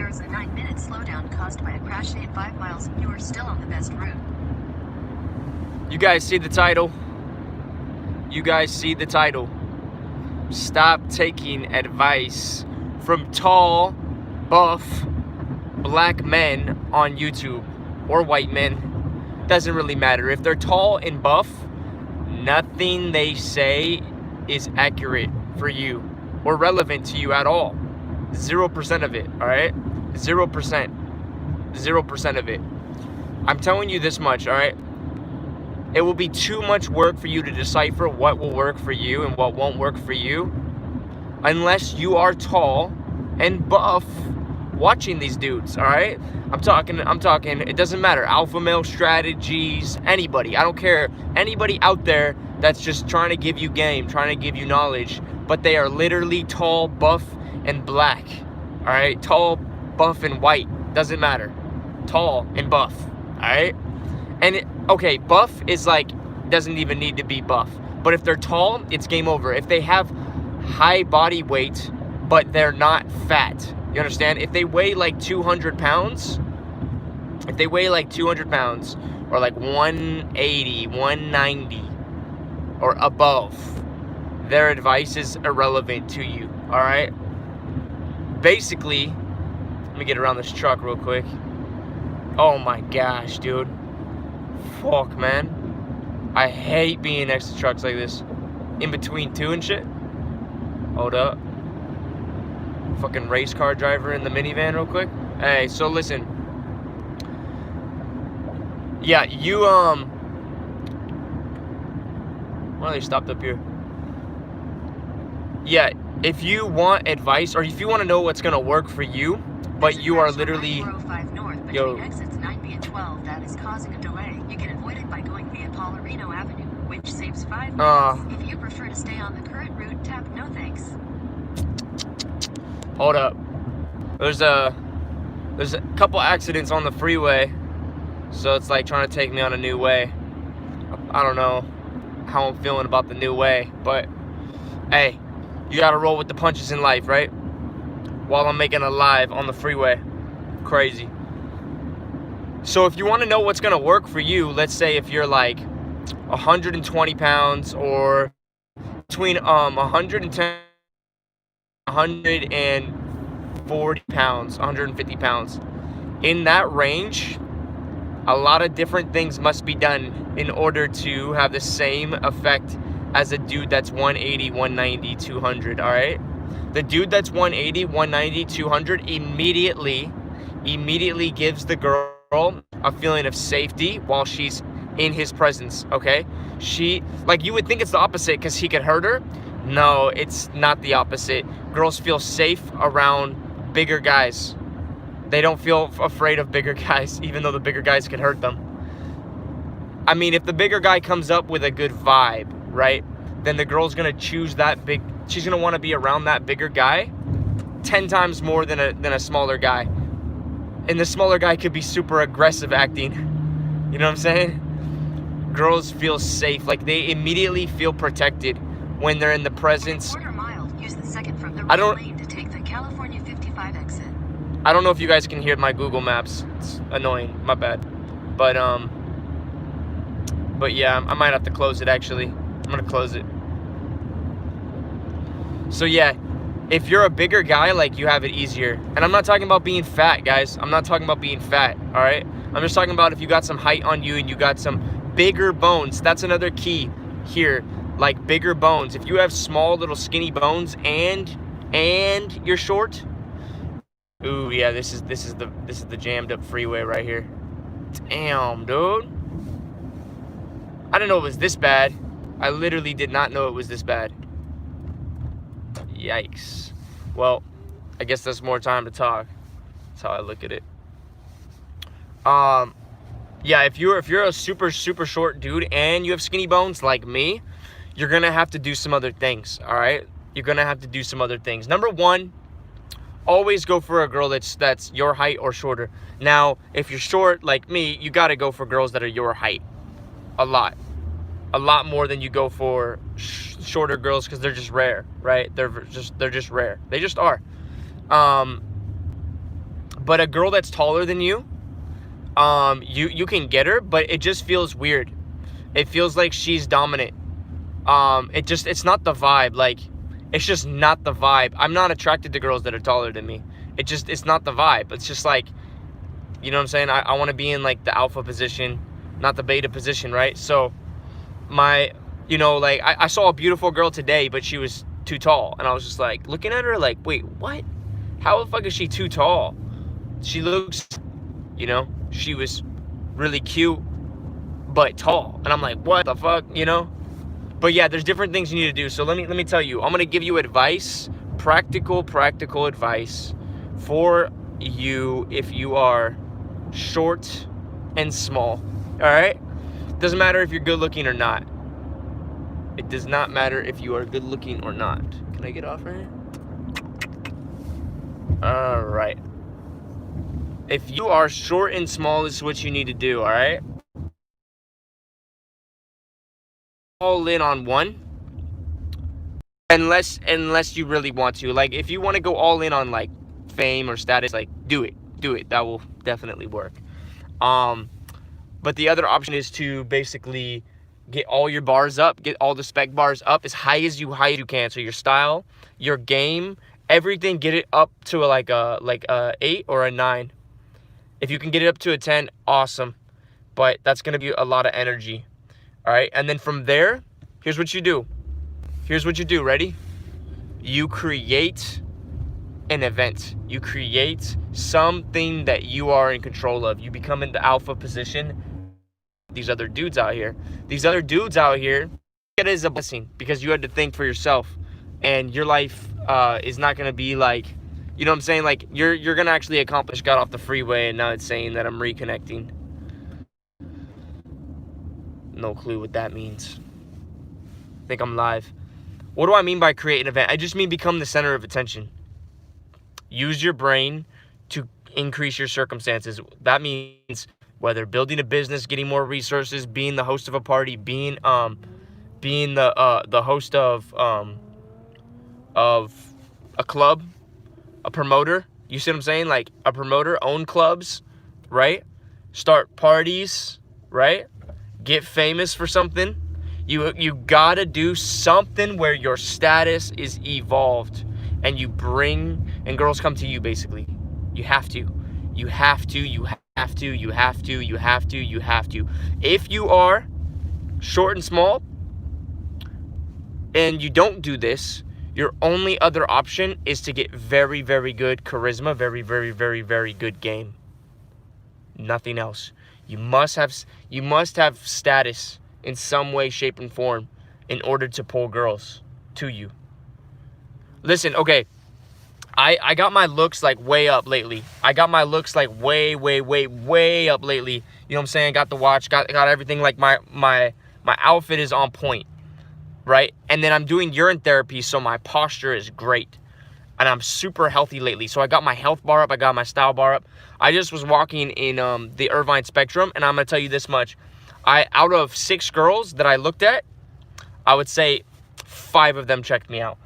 There's a 9-minute slowdown caused by a crash at 5 miles. You are still on the best route. You guys see the title? You guys see the title? Stop taking advice from tall, buff, black men on YouTube, or white men. Doesn't really matter. If they're tall and buff, nothing they say is accurate for you or relevant to you at all. 0% of it, all right? 0%. 0% of it. I'm telling you this much, all right? It will be too much work for you to decipher what will work for you and what won't work for you unless you are tall and buff watching these dudes, all right? I'm talking, it doesn't matter. Alpha male strategies, anybody. I don't care. Anybody out there that's just trying to give you game, trying to give you knowledge, but they are literally tall, buff, and black, all right? Tall, buff, and white. Doesn't matter. Tall and buff, all right? And okay, buff is like, doesn't even need to be buff. But if they're tall, it's game over. If they have high body weight, but they're not fat, you understand? If they weigh like 200 pounds, or like 180, 190, or above, their advice is irrelevant to you, all right? Basically, let me get around this truck real quick. Oh my gosh, dude. Fuck, man. I hate being next to trucks like this. In between two and shit. Hold up. Fucking race car driver in the minivan real quick. Hey, so listen. Yeah, you, why they stopped up here? Yeah, if you want advice, or if you want to know what's gonna work for you, but you are literally... Yo. Exits 9B and 12 that is causing a delay. You can avoid it by going via Paularino Avenue, which saves 5 minutes. If you prefer to stay on the current route, tap no thanks. Hold up. There's a couple accidents on the freeway, so it's like trying to take me on a new way. I don't know how I'm feeling about the new way, but hey, you gotta roll with the punches in life, right? While I'm making a live on the freeway. Crazy. So if you want to know what's going to work for you, let's say if you're like 120 pounds or between 110, 140 pounds, 150 pounds. In that range, a lot of different things must be done in order to have the same effect as a dude that's 180, 190, 200, all right? The dude that's 180, 190, 200 immediately gives the girl a feeling of safety while she's in his presence, okay? Like, you would think it's the opposite because he could hurt her. No, it's not the opposite. Girls feel safe around bigger guys. They don't feel afraid of bigger guys, even though the bigger guys can hurt them. I mean, if the bigger guy comes up with a good vibe, right, then the girl's gonna choose that big, she's gonna wanna be around that bigger guy 10 times more than a smaller guy. And the smaller guy could be super aggressive acting. You know what I'm saying? Girls feel safe, like they immediately feel protected when they're in the presence. Use the second from the right lane to take the California 55 exit. I don't know if you guys can hear my Google Maps. It's annoying, my bad. But yeah, I might have to close it actually. I'm gonna close it. So yeah, if you're a bigger guy, like, you have it easier. And I'm not talking about being fat, guys. I'm not talking about being fat, all right? I'm just talking about if you got some height on you and you got some bigger bones. That's another key here, like bigger bones. If you have small little skinny bones and you're short, ooh, yeah, this is the jammed up freeway right here. Damn, dude. I didn't know it was this bad. I literally did not know it was this bad. Yikes. Well, I guess that's more time to talk. That's how I look at it. Yeah, if you're a super short dude and you have skinny bones like me, you're gonna have to do some other things, all right? You're gonna have to do some other things. Number one, always go for a girl that's your height or shorter. Now, if you're short like me, you gotta go for girls that are your height. A lot more than you go for shorter girls, because they're just rare, right? They're just rare. They just are. But a girl that's taller than you, you can get her, but it just feels weird. It feels like she's dominant. It's not the vibe. Like, it's just not the vibe. I'm not attracted to girls that are taller than me. It's not the vibe. It's just like, you know what I'm saying? I want to be in like the alpha position, not the beta position, right? So like I saw a beautiful girl today, but she was too tall. And I was just like looking at her like, wait, what? How the fuck is she too tall? She looks, she was really cute, but tall. And I'm like, what the fuck, But yeah, there's different things you need to do. So let me tell you, I'm going to give you advice, practical advice for you if you are short and small. All right? Doesn't matter if you're good looking or not. It does not matter if you are good looking or not. Can I get off right here? All right. If you are short and small, this is what you need to do, all right? All in on one. Unless you really want to. Like, if you want to go all in on, like, fame or status, like, do it. That will definitely work. But the other option is to basically get all your bars up, get all the spec bars up as high as you can. So your style, your game, everything, get it up to like a 8 or a 9. If you can get it up to a 10, awesome. But that's going to be a lot of energy. All right? And then from there, here's what you do. Ready? You create an event. You create something that you are in control of. You become in the alpha position. These other dudes out here, it is a blessing because you had to think for yourself, and your life is not going to be like, you know what I'm saying? Like, you're going to actually accomplish. Got off the freeway and now it's saying that I'm reconnecting. No clue what that means. I think I'm live. What do I mean by create an event? I just mean become the center of attention. Use your brain to increase your circumstances. That means whether building a business, getting more resources, being the host of a party, being the host of a club, a promoter. You see what I'm saying? Like, a promoter, own clubs, right? Start parties, right? Get famous for something. You gotta do something where your status is evolved, and and girls come to you, basically. You have to. If you are short and small and you don't do this, your only other option is to get very, very good charisma, very, very, very, very good game. Nothing else. You must have status in some way, shape, and form in order to pull girls to you. Listen, okay. I got my looks like way up lately. I got my looks like way up lately. You know what I'm saying? Got the watch, got everything. Like, my outfit is on point, right? And then I'm doing urine therapy, so my posture is great. And I'm super healthy lately. So I got my health bar up, I got my style bar up. I just was walking in the Irvine Spectrum, and I'm gonna tell you this much. Out of 6 girls that I looked at, I would say 5 of them checked me out.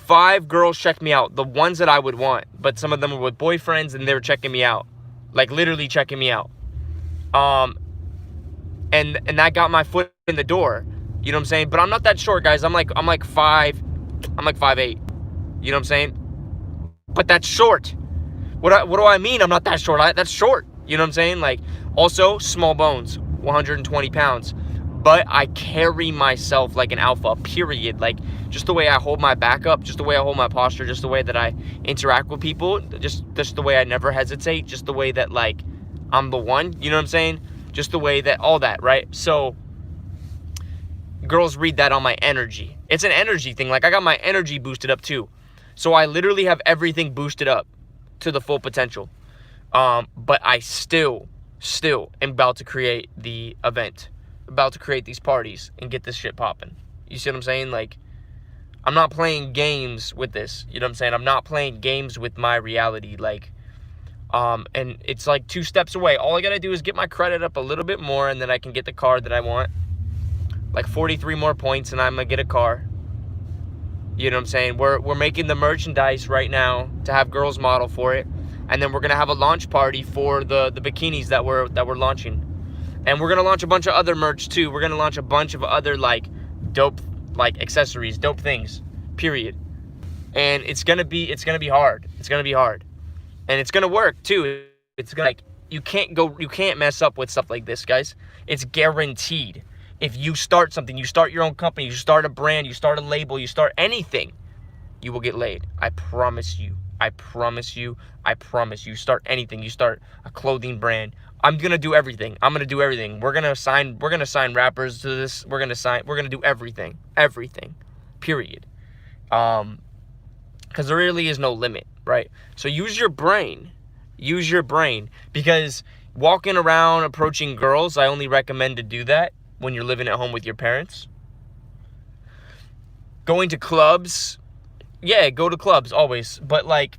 5 girls checked me out, the ones that I would want, but some of them were with boyfriends and they were checking me out, like literally checking me out. And that got my foot in the door. You know what I'm saying? But I'm not that short, guys. I'm like 5'8". You know what I'm saying? But that's short. What do I mean? I'm not that short. That's short. You know what I'm saying? Like, also small bones, 120 pounds. But I carry myself like an alpha, period. Like, just the way I hold my back up, just the way I hold my posture, just the way that I interact with people, just the way I never hesitate, just the way that, like, I'm the one, you know what I'm saying? Just the way that, all that, right? So, girls read that on my energy. It's an energy thing. Like, I got my energy boosted up too. So I literally have everything boosted up to the full potential. But I still am about to create the event. About to create these parties and get this shit popping. You see what I'm saying? Like, I'm not playing games with this. You know what I'm saying? I'm not playing games with my reality. Like, and it's like 2 steps away. All I gotta do is get my credit up a little bit more, and then I can get the car that I want. Like 43 more points, and I'm gonna get a car. You know what I'm saying? We're making the merchandise right now to have girls model for it. And then we're gonna have a launch party for the bikinis that we're launching. And we're gonna launch a bunch of other merch too. We're gonna launch a bunch of other like dope like accessories, dope things, period. And it's gonna be hard. It's gonna be hard. And it's gonna work too. It's gonna like you can't mess up with stuff like this, guys. It's guaranteed. If you start something, you start your own company, you start a brand, you start a label, you start anything, you will get laid. I promise you. I promise you. I promise you. Start anything. You start a clothing brand. I'm gonna do everything. I'm gonna do everything. We're gonna sign rappers to this. We're gonna do everything. Everything. Period. Because there really is no limit, right? So use your brain. Use your brain. Because walking around approaching girls, I only recommend to do that when you're living at home with your parents. Going to clubs, yeah, go to clubs always. But like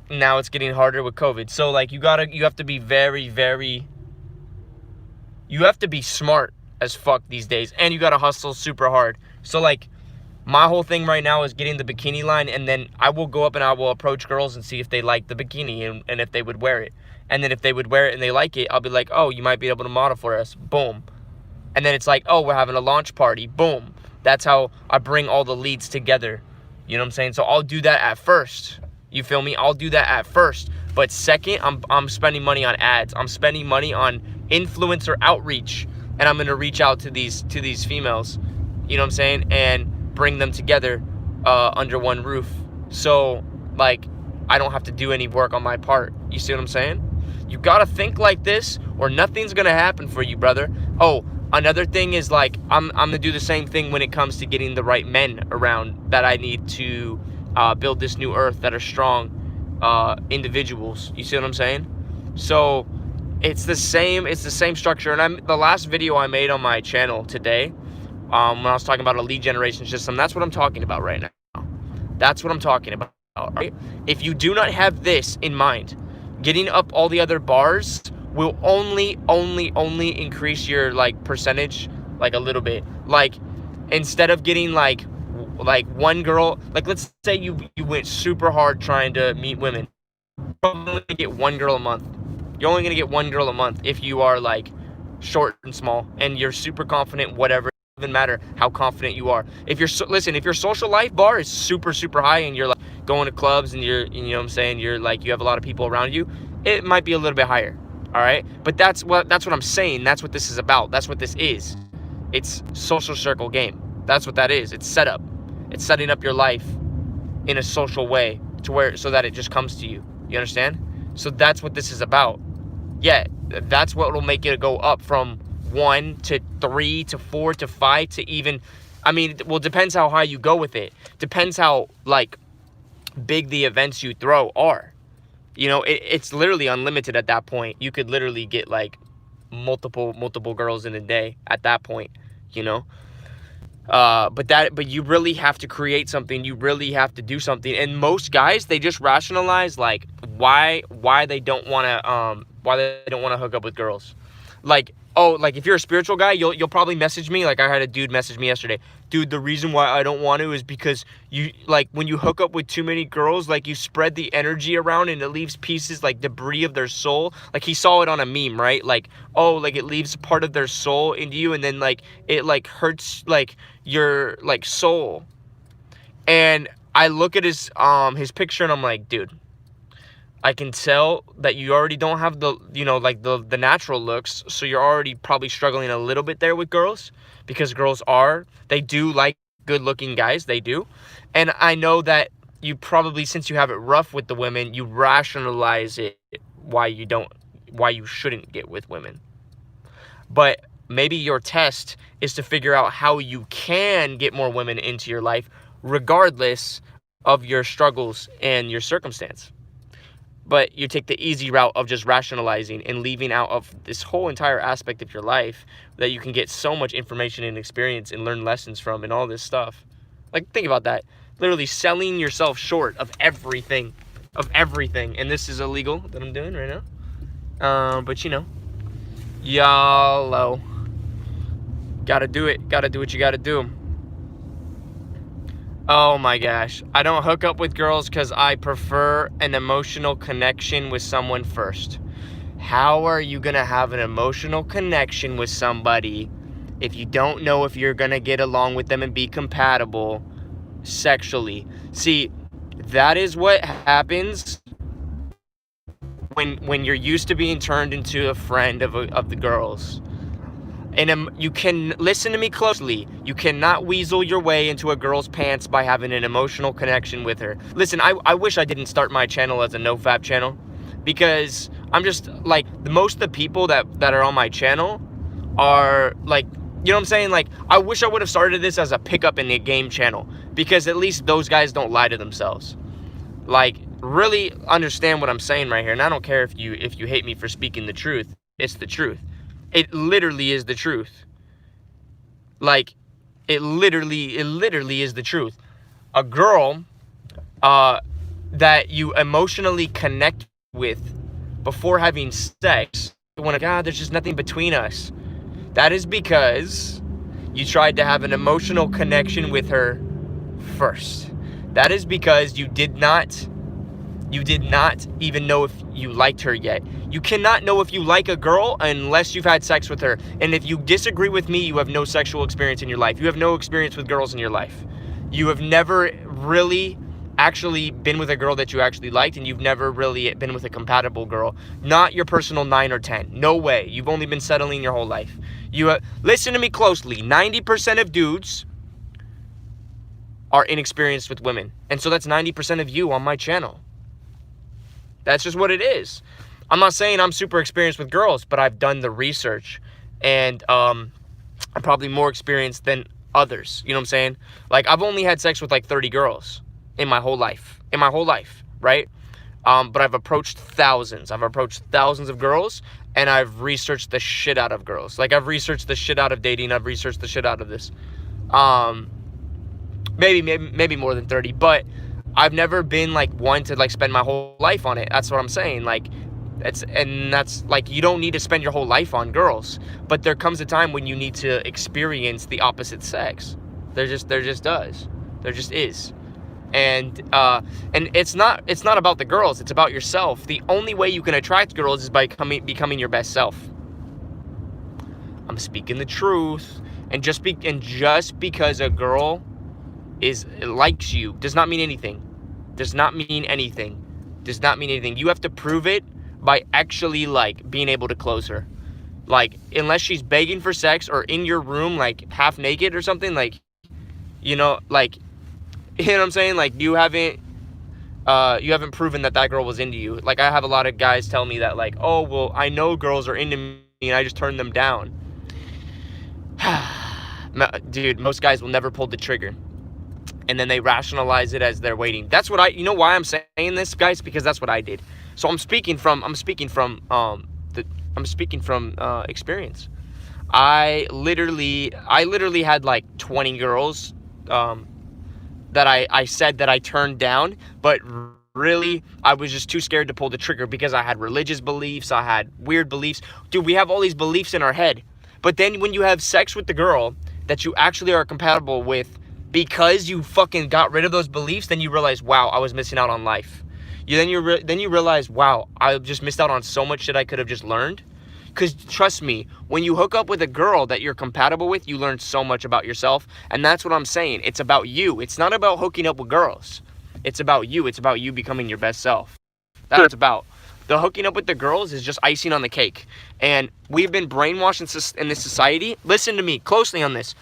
now it's getting harder with COVID. So like you have to be very, very, you have to be smart as fuck these days. And you gotta hustle super hard. So like my whole thing right now is getting the bikini line, and then I will go up and I will approach girls and see if they like the bikini and if they would wear it. And then if they would wear it and they like it, I'll be like, oh, you might be able to model for us. Boom. And then it's like, oh, we're having a launch party. Boom. That's how I bring all the leads together. You know what I'm saying? So I'll do that at first. You feel me? I'll do that at first. But second, I'm spending money on ads. I'm spending money on influencer outreach. And I'm going to reach out to these females. You know what I'm saying? And bring them together under one roof. So, like, I don't have to do any work on my part. You see what I'm saying? You got to think like this or nothing's going to happen for you, brother. Oh, another thing is, like, I'm going to do the same thing when it comes to getting the right men around that I need to build this new earth that are strong individuals. You see what I'm saying? So it's the same structure. And the last video I made on my channel today, when I was talking about a lead generation system, that's what I'm talking about right now. That's what I'm talking about, right? If you do not have this in mind, getting up all the other bars will only increase your like percentage like a little bit. Like instead of getting like one girl, like let's say you went super hard trying to meet women, you're only gonna get one girl a month. You're only gonna get one girl a month if you are like short and small and you're super confident, whatever. It doesn't matter how confident you are. If your social life bar is super high and you're like going to clubs and you know what I'm saying, you're like you have a lot of people around you, it might be a little bit higher. All right, but that's what I'm saying. That's what this is about. That's what this is. It's social circle game. That's what that is. It's setup. It's setting up your life in a social way so that it just comes to you. You understand? So that's what this is about. Yeah, that's what will make it go up from 1 to 3 to 4 to 5 to even, I mean, well, depends how high you go with it. Depends how like big the events you throw are. You know, it's literally unlimited at that point. You could literally get like multiple girls in a day at that point, you know. But you really have to create something. You really have to do something. And most guys, they just rationalize like why they don't want to hook up with girls. Like, oh, like if you're a spiritual guy, you'll probably message me. Like I had a dude message me yesterday. Dude, the reason why I don't want to is because you like when you hook up with too many girls, like you spread the energy around and it leaves pieces like debris of their soul. Like he saw it on a meme, right? Like, oh, like it leaves part of their soul into you and then like it like hurts like your like soul. And I look at his picture and I'm like, dude, I can tell that you already don't have the, you know, like the natural looks. So you're already probably struggling a little bit there with girls because they do like good looking guys. They do. And I know that you probably, since you have it rough with the women, you rationalize it why you shouldn't get with women. But maybe your test is to figure out how you can get more women into your life regardless of your struggles and your circumstance. But you take the easy route of just rationalizing and leaving out of this whole entire aspect of your life that you can get so much information and experience and learn lessons from and all this stuff. Like, think about that. Literally selling yourself short of everything. And this is illegal that I'm doing right now. But, you know, YOLO. Gotta do it. Gotta do what you gotta do. Oh my gosh. I don't hook up with girls because I prefer an emotional connection with someone first. How are you going to have an emotional connection with somebody if you don't know if you're going to get along with them and be compatible sexually? See, that is what happens when you're used to being turned into a friend of the girls. And you can listen to me closely. You cannot weasel your way into a girl's pants by having an emotional connection with her. Listen, I wish I didn't start my channel as a NoFap channel, because I'm just like, most of the people that are on my channel are like, you know what I'm saying? Like, I wish I would have started this as a pickup in a game channel, because at least those guys don't lie to themselves. Like, really understand what I'm saying right here. And I don't care if you hate me for speaking the truth. It's the truth. It literally is the truth. Like, it literally is the truth. A girl that you emotionally connect with before having sex, when God, there's just nothing between us. That is because you tried to have an emotional connection with her first. That is because you did not even know if you liked her yet. You cannot know if you like a girl unless you've had sex with her. And if you disagree with me, you have no sexual experience in your life. You have no experience with girls in your life. You have never really actually been with a girl that you actually liked, and you've never really been with a compatible girl. Not your personal 9 or 10. No way. You've only been settling your whole life. Listen to me closely. 90% of dudes are inexperienced with women. And so that's 90% of you on my channel. That's just what it is. I'm not saying I'm super experienced with girls, but I've done the research, and I'm probably more experienced than others. You know what I'm saying? Like, I've only had sex with like 30 girls in my whole life. Right? But I've approached thousands. I've approached thousands of girls, and I've researched the shit out of girls. Like, I've researched the shit out of dating. I've researched the shit out of this. Maybe more than 30, but I've never been like one to like spend my whole life on it. That's what I'm saying. Like, that's like, you don't need to spend your whole life on girls, but there comes a time when you need to experience the opposite sex. There just does. There just is. And it's not about the girls. It's about yourself. The only way you can attract girls is by becoming your best self. I'm speaking the truth. And just because a girl likes you does not mean anything. Does not mean anything. You have to prove it by actually like being able to close her. Like, unless she's begging for sex or in your room like half naked or something, like, you know what I'm saying? Like, you haven't proven that girl was into you. Like, I have a lot of guys tell me that, like, oh, well, I know girls are into me and I just turned them down. Dude, most guys will never pull the trigger. And then they rationalize it as they're waiting. That's what you know why I'm saying this, guys? Because that's what I did. So I'm speaking from experience. I literally had like 20 girls that I said that I turned down, but really I was just too scared to pull the trigger because I had religious beliefs, I had weird beliefs. Dude, we have all these beliefs in our head. But then when you have sex with the girl that you actually are compatible with, because you fucking got rid of those beliefs, then you realize, wow, I was missing out on life. Then you realize, wow, I just missed out on so much shit I could have just learned. Because trust me, when you hook up with a girl that you're compatible with, you learn so much about yourself. And that's what I'm saying. It's about you. It's not about hooking up with girls. It's about you. It's about you becoming your best self. That's what it's about. The hooking up with the girls is just icing on the cake. And we've been brainwashed in this society. Listen to me closely on this.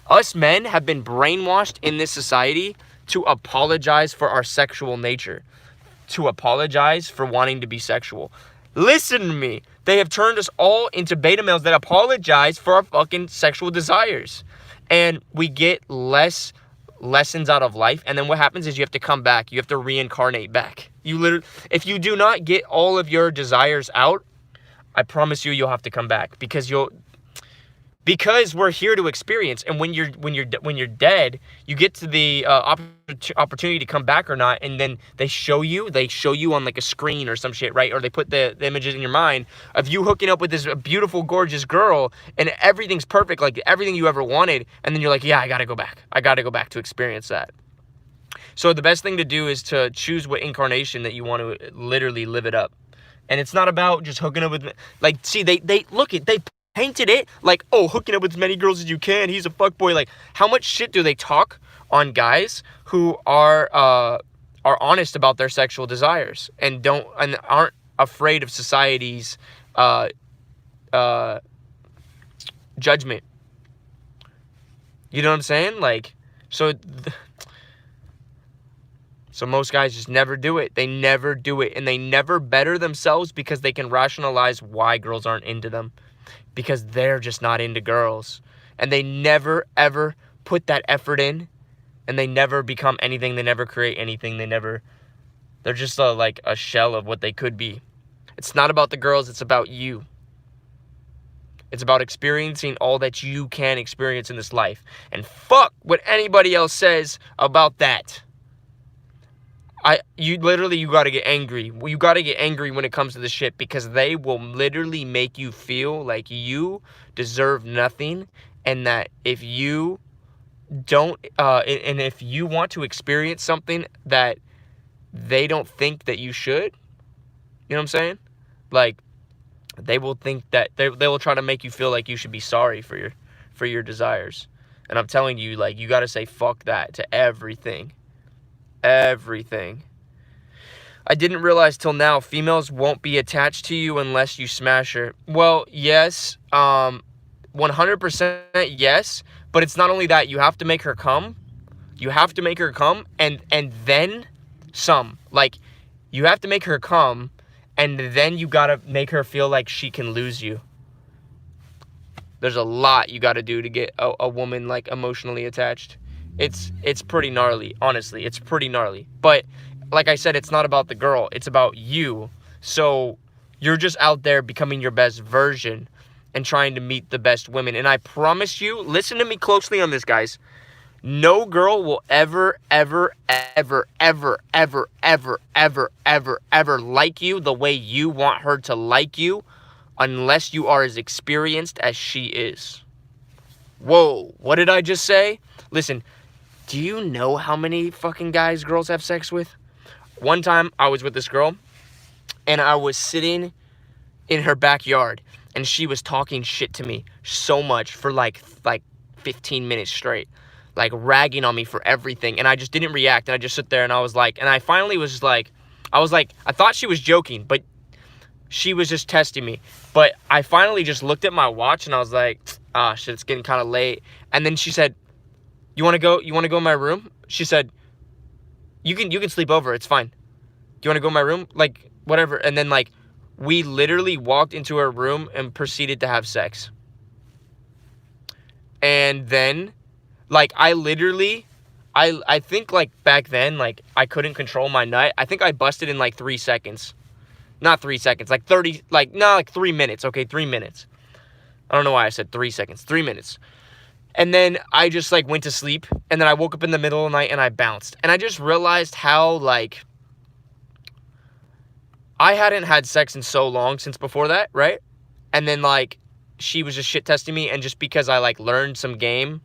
Us men have been brainwashed in this society to apologize for our sexual nature. To apologize for wanting to be sexual. Listen to me. They have turned us all into beta males that apologize for our fucking sexual desires. And we get less lessons out of life. And then what happens is you have to come back. You have to reincarnate back. If you do not get all of your desires out, I promise you'll have to come back because we're here to experience. And when you're dead, you get to the opportunity to come back or not, and then they show you on like a screen or some shit, right? Or they put the images in your mind of you hooking up with this beautiful, gorgeous girl, and everything's perfect, like everything you ever wanted, and then you're like, yeah, I gotta go back to experience that. So the best thing to do is to choose what incarnation that you want to literally live it up. And it's not about just hooking up with, like, see, they painted it like, oh, hooking up with as many girls as you can, he's a fuckboy. Like, how much shit do they talk on guys who are honest about their sexual desires and aren't afraid of society's judgment? You know what I'm saying? Like, so most guys just never do it. They never do it. And they never better themselves because they can rationalize why girls aren't into them. Because they're just not into girls. And they never, ever put that effort in. And they never become anything. They never create anything. They're just like a shell of what they could be. It's not about the girls. It's about you. It's about experiencing all that you can experience in this life. And fuck what anybody else says about that. You gotta get angry. You gotta get angry when it comes to this shit, because they will literally make you feel like you deserve nothing, and that if you don't, and if you want to experience something that they don't think that you should, you know what I'm saying? Like, they will think that they will try to make you feel like you should be sorry for your desires. And I'm telling you, like, you gotta say fuck that to everything. Everything. I didn't realize till now females won't be attached to you unless you smash her. Well, yes, 100% yes, but it's not only that. You have to make her come. You have to make her come, and then some. Like, you have to make her come, and then you gotta make her feel like she can lose you. There's a lot you gotta do to get a woman, like, emotionally attached. It's pretty gnarly, honestly. It's pretty gnarly. But like I said, it's not about the girl. It's about you. So you're just out there becoming your best version and trying to meet the best women. And I promise you, listen to me closely on this, guys. No girl will ever like you the way you want her to like you unless you are as experienced as she is. Whoa, what did I just say? Listen, do you know how many fucking guys girls have sex with? One time, I was with this girl, and I was sitting in her backyard, and she was talking shit to me so much for like 15 minutes straight, like ragging on me for everything, and I just didn't react, and I just sit there, and I was like, and I finally was just like, I thought she was joking, but she was just testing me. But I finally just looked at my watch, and I was like, ah, shit, it's getting kind of late. And then she said, You want to go in my room? She said, you can sleep over. It's fine. Do you want to go in my room? Like, whatever. And then, like, we literally walked into her room and proceeded to have sex. And then, like, I think, like, back then, like, I couldn't control my nut. I think I busted in, like, 3 seconds. Not 3 seconds. Like, 30, like, no, like, 3 minutes. Okay, 3 minutes. I don't know why I said 3 seconds. 3 minutes. And then I just, like, went to sleep. And then I woke up in the middle of the night and I bounced. And I just realized how, like, I hadn't had sex in so long since before that, right? And then, like, she was just shit testing me. And just because I, like, learned some game,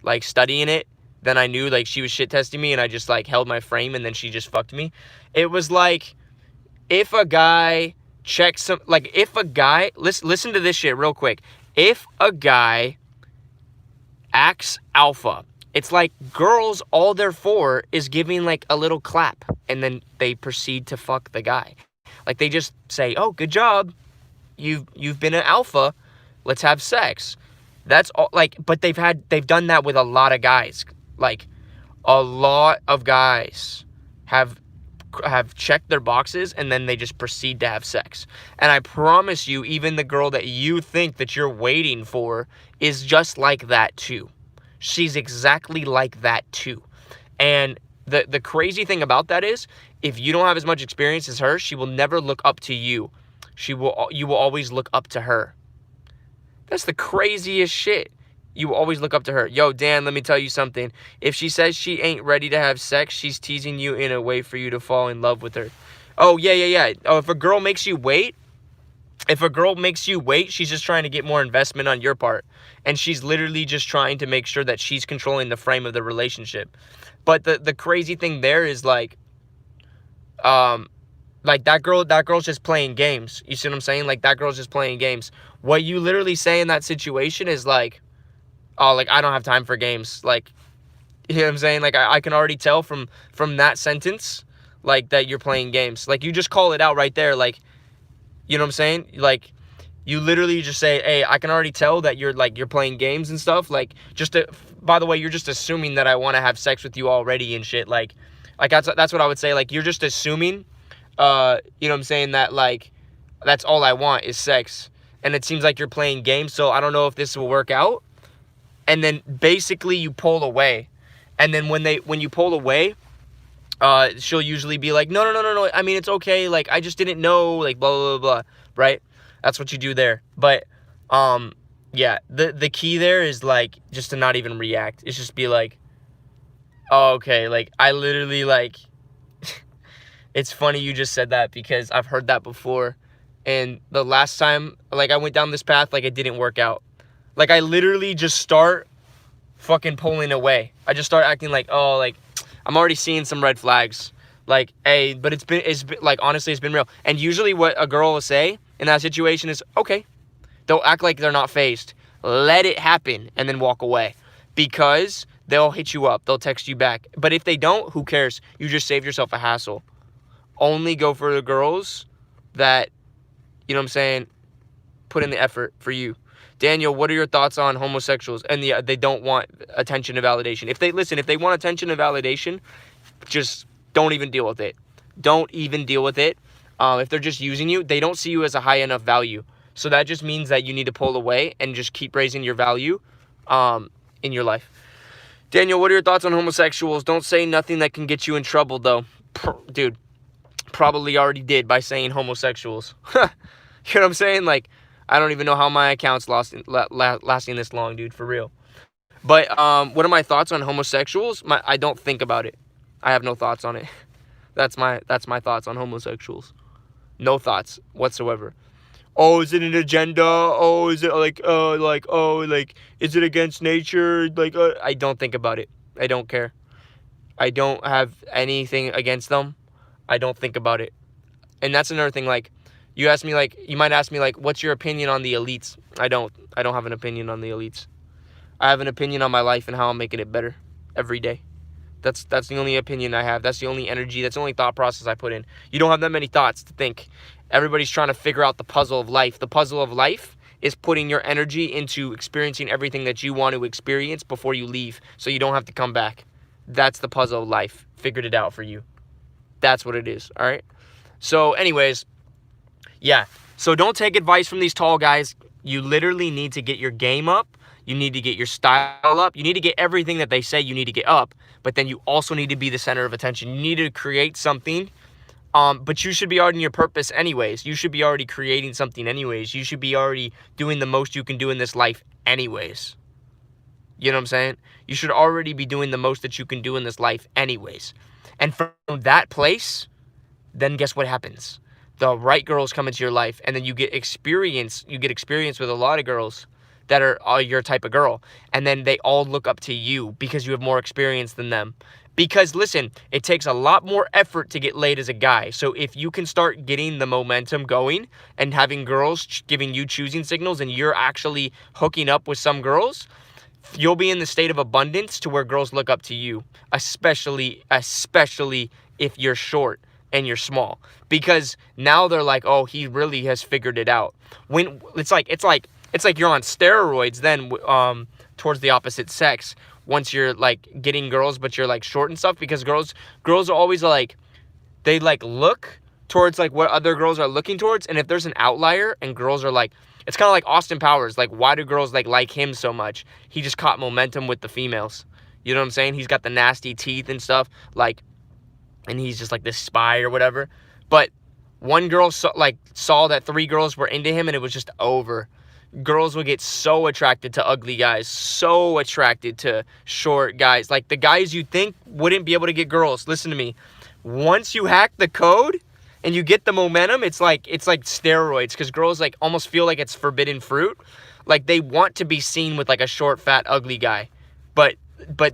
like, studying it, then I knew, like, she was shit testing me. And I just, like, held my frame and then she just fucked me. It was like, if a guy checks some, like, if a guy, listen to this shit real quick. If a guy acts alpha, it's like girls, all they're for is giving, like, a little clap, and then they proceed to fuck the guy. Like, they just say, oh, good job, you've been an alpha, let's have sex. That's all. Like, but they've done that with a lot of guys. Like, a lot of guys have checked their boxes, and then they just proceed to have sex. And I promise you, even the girl that you think that you're waiting for is just like that too. She's exactly like that too. And the crazy thing about that is, if you don't have as much experience as her, she will never look up to you. You will always look up to her. That's the craziest shit. You will always look up to her. Yo, Dan, let me tell you something. If she says she ain't ready to have sex, she's teasing you in a way for you to fall in love with her. Oh, yeah. Oh, if a girl makes you wait If a girl makes you wait, she's just trying to get more investment on your part. And she's literally just trying to make sure that she's controlling the frame of the relationship. But the crazy thing there is like that girl's just playing games. You see what I'm saying? Like, that girl's just playing games. What you literally say in that situation is like, oh, like, I don't have time for games. Like, you know what I'm saying? Like, I can already tell from that sentence, like, that you're playing games. Like, you just call it out right there. Like, you know what I'm saying? Like, you literally just say, hey, I can already tell that you're playing games and stuff. Like, by the way, you're just assuming that I want to have sex with you already and shit. Like that's what I would say. Like, you're just assuming, you know what I'm saying, that, like, that's all I want is sex. And it seems like you're playing games, so I don't know if this will work out. And then basically you pull away. And then when you pull away, she'll usually be like, no. I mean, it's okay. Like, I just didn't know, like, blah, blah, blah, right? That's what you do there. But, yeah, the key there is, like, just to not even react. It's just be like, oh, okay. Like, I literally, like, it's funny you just said that because I've heard that before. And the last time, like, I went down this path, like, it didn't work out. Like, I literally just start fucking pulling away. I just start acting like, oh, like, I'm already seeing some red flags. Like, hey, but it's been like, honestly, it's been real. And usually what a girl will say in that situation is, okay. They'll act like they're not fazed. Let it happen and then walk away. Because they'll hit you up. They'll text you back. But if they don't, who cares? You just saved yourself a hassle. Only go for the girls that, you know what I'm saying, put in the effort for you. Daniel, what are your thoughts on homosexuals? And they don't want attention and validation. If they want attention and validation, just don't even deal with it. Don't even deal with it. If they're just using you, they don't see you as a high enough value. So that just means that you need to pull away and just keep raising your value in your life. Daniel, what are your thoughts on homosexuals? Don't say nothing that can get you in trouble, though. Dude, probably already did by saying homosexuals. You know what I'm saying? Like, I don't even know how my account's lasting this long, dude, for real. But what are my thoughts on homosexuals? I don't think about it. I have no thoughts on it. That's my thoughts on homosexuals. No thoughts whatsoever. Oh, is it an agenda? Oh, is it like is it against nature? Like, I don't think about it. I don't care. I don't have anything against them. I don't think about it. And that's another thing, like, you might ask me, like, what's your opinion on the elites? I don't have an opinion on the elites. I have an opinion on my life and how I'm making it better every day. That's the only opinion I have. That's the only energy. That's the only thought process I put in. You don't have that many thoughts to think. Everybody's trying to figure out the puzzle of life. The puzzle of life is putting your energy into experiencing everything that you want to experience before you leave, so you don't have to come back. That's the puzzle of life. Figured it out for you. That's what it is, all right? So anyways, yeah. So don't take advice from these tall guys. You literally need to get your game up. You need to get your style up. You need to get everything that they say you need to get up. But then you also need to be the center of attention. You need to create something. But you should be already in your purpose anyways. You should be already creating something anyways. You should be already doing the most you can do in this life anyways. You know what I'm saying? You should already be doing the most that you can do in this life anyways. And from that place, then guess what happens? The right girls come into your life, and then you get experience. You get experience with a lot of girls that are your type of girl. And then they all look up to you because you have more experience than them. Because, listen, it takes a lot more effort to get laid as a guy. So if you can start getting the momentum going and having girls giving you choosing signals and you're actually hooking up with some girls, you'll be in the state of abundance to where girls look up to you, especially if you're short and you're small. Because now they're like, oh, he really has figured it out. When it's like you're on steroids then towards the opposite sex. Once you're like getting girls, but you're like short and stuff, because girls are always like, they like look towards like what other girls are looking towards. And if there's an outlier and girls are like, it's kind of like Austin Powers. Like, why do girls like him so much? He just caught momentum with the females. You know what I'm saying? He's got the nasty teeth and stuff, like, and he's just like this spy or whatever. But one girl saw that 3 girls were into him, and it was just over. Girls will get so attracted to ugly guys, so attracted to short guys. Like, the guys you think wouldn't be able to get girls, listen to me. Once you hack the code and you get the momentum, it's like steroids, because girls like almost feel like it's forbidden fruit. Like they want to be seen with like a short, fat, ugly guy, but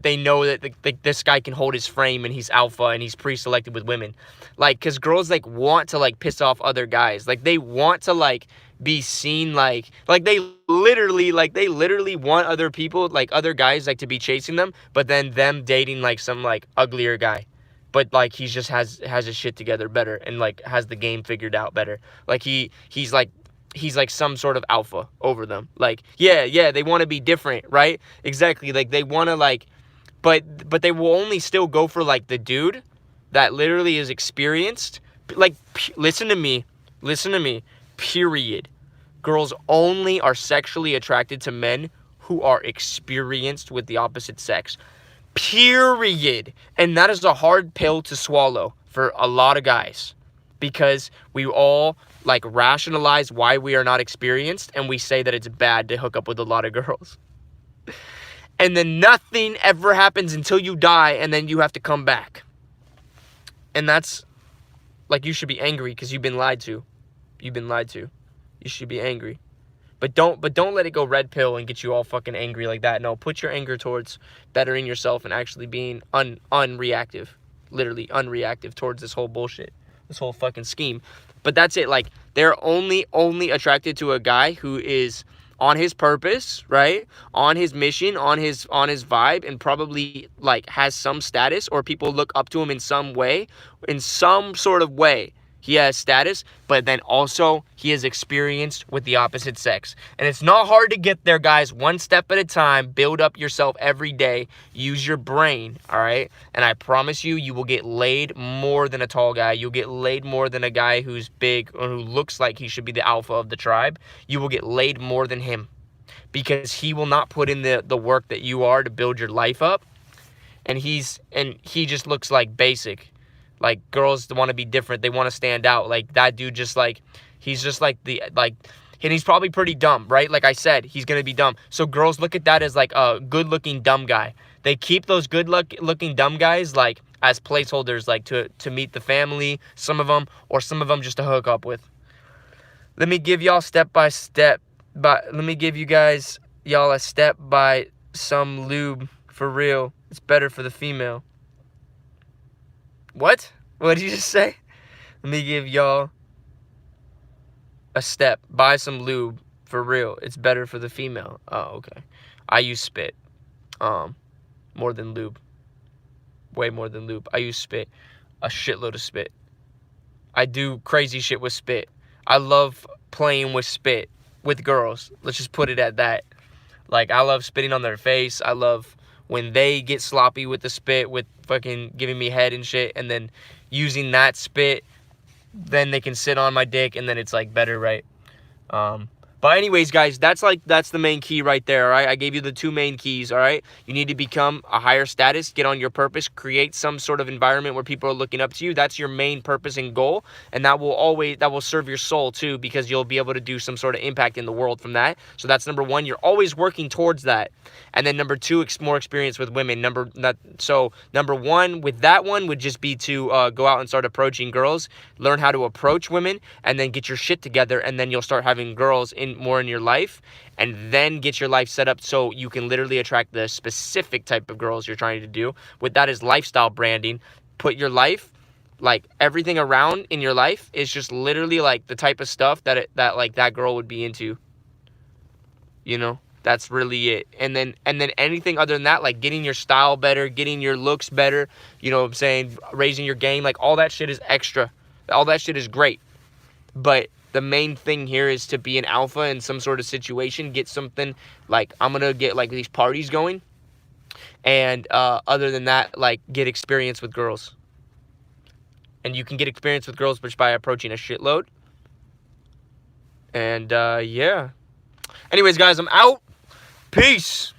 they know that this guy can hold his frame and he's alpha and he's pre-selected with women. Like, because girls like want to like piss off other guys. Like they want to like be seen like they literally want other people, like other guys, like to be chasing them, but then them dating like some like uglier guy. But like he's just has his shit together better and like has the game figured out better. Like he's like some sort of alpha over them. Like yeah, they want to be different, right? Exactly. Like they want to like, but they will only still go for like the dude that literally is experienced. Like listen to me. Period. Girls only are sexually attracted to men who are experienced with the opposite sex. Period. And that is a hard pill to swallow for a lot of guys, because we all like rationalize why we are not experienced, and we say that it's bad to hook up with a lot of girls. And then nothing ever happens until you die, and then you have to come back. And that's like, you should be angry because you've been lied to. You should be angry. But don't let it go red pill and get you all fucking angry like that. No, put your anger towards bettering yourself and actually being unreactive. Literally unreactive towards this whole bullshit. This whole fucking scheme. But that's it. Like, they're only attracted to a guy who is on his purpose, right? On his mission, on his vibe, and probably like has some status, or people look up to him in some way, in some sort of way. He has status, but then also he is experienced with the opposite sex. And it's not hard to get there, guys. One step at a time. Build up yourself every day. Use your brain, all right? And I promise you, you will get laid more than a tall guy. You'll get laid more than a guy who's big or who looks like he should be the alpha of the tribe. You will get laid more than him, because he will not put in the work that you are to build your life up. And he just looks like basic. Like, girls want to be different. They want to stand out. Like, that dude just, like, he's just, like, and he's probably pretty dumb, right? Like I said, he's going to be dumb. So girls look at that as, like, a good-looking dumb guy. They keep those good-looking dumb guys, like, as placeholders, like, to meet the family, some of them, or some of them just to hook up with. Let me give y'all step-by-step, let me give you guys, y'all, a step by some lube, for real. It's better for the female. What? What did you just say? Let me give y'all a step. Buy some lube. For real. It's better for the female. Oh, okay. I use spit. More than lube. Way more than lube. I use spit. A shitload of spit. I do crazy shit with spit. I love playing with spit with girls. Let's just put it at that. Like, I love spitting on their face. I love when they get sloppy with the spit, with fucking giving me head and shit, and then using that spit, then they can sit on my dick, and then it's like better, right? But anyways, guys, that's the main key right there, all right? I gave you the 2 main keys, all right? You need to become a higher status, get on your purpose, create some sort of environment where people are looking up to you. That's your main purpose and goal, and that will serve your soul too, because you'll be able to do some sort of impact in the world from that. So that's number 1. You're always working towards that. And then number 2, more experience with women. Number 1 with that one would just be to go out and start approaching girls, learn how to approach women, and then get your shit together, and then you'll start having girls more in your life, and then get your life set up so you can literally attract the specific type of girls you're trying to do. With that is lifestyle branding. Put your life, like everything around in your life is just literally like the type of stuff that that girl would be into. You know, that's really it. And then anything other than that, like getting your style better, getting your looks better, you know what I'm saying, raising your game, like all that shit is extra. All that shit is great. But the main thing here is to be an alpha in some sort of situation. Get something like, I'm going to get like these parties going. And other than that, like get experience with girls. And you can get experience with girls just by approaching a shitload. And yeah. Anyways, guys, I'm out. Peace.